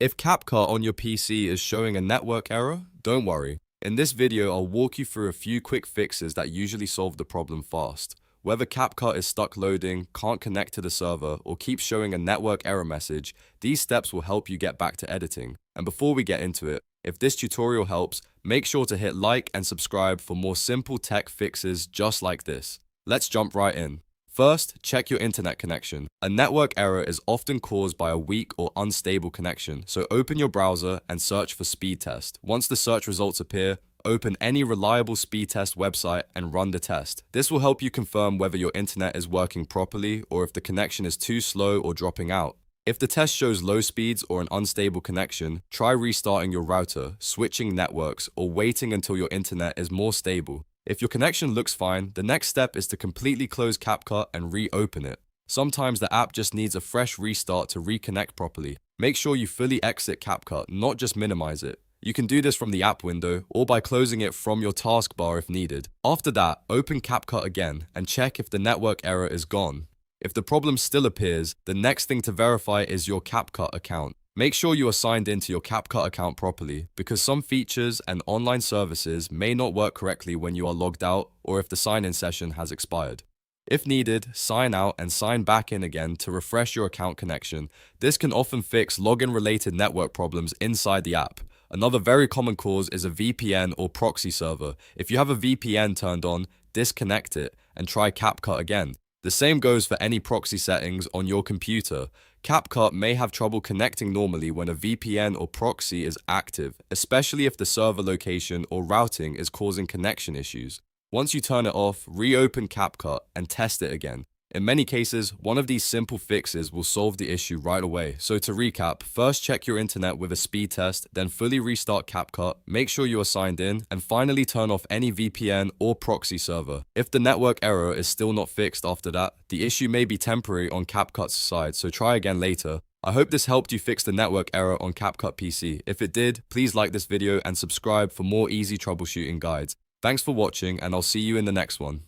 If CapCut on your PC is showing a network error, don't worry. In this video, I'll walk you through a few quick fixes that usually solve the problem fast. Whether CapCut is stuck loading, can't connect to the server, or keeps showing a network error message, these steps will help you get back to editing. And before we get into it, if this tutorial helps, make sure to hit like and subscribe for more simple tech fixes just like this. Let's jump right in. First, check your internet connection. A network error is often caused by a weak or unstable connection, so open your browser and search for speed test. Once the search results appear, open any reliable speed test website and run the test. This will help you confirm whether your internet is working properly or if the connection is too slow or dropping out. If the test shows low speeds or an unstable connection, try restarting your router, switching networks, or waiting until your internet is more stable. If your connection looks fine, the next step is to completely close CapCut and reopen it. Sometimes the app just needs a fresh restart to reconnect properly. Make sure you fully exit CapCut, not just minimize it. You can do this from the app window or by closing it from your taskbar if needed. After that, open CapCut again and check if the network error is gone. If the problem still appears, the next thing to verify is your CapCut account. Make sure you are signed into your CapCut account properly, because some features and online services may not work correctly when you are logged out or if the sign-in session has expired. If needed, sign out and sign back in again to refresh your account connection. This can often fix login-related network problems inside the app. Another very common cause is a VPN or proxy server. If you have a VPN turned on, disconnect it and try CapCut again. The same goes for any proxy settings on your computer. CapCut may have trouble connecting normally when a VPN or proxy is active, especially if the server location or routing is causing connection issues. Once you turn it off, reopen CapCut and test it again. In many cases, one of these simple fixes will solve the issue right away. So to recap, first check your internet with a speed test, then fully restart CapCut, make sure you are signed in, and finally turn off any VPN or proxy server. If the network error is still not fixed after that, the issue may be temporary on CapCut's side, so try again later. I hope this helped you fix the network error on CapCut PC. If it did, please like this video and subscribe for more easy troubleshooting guides. Thanks for watching, and I'll see you in the next one.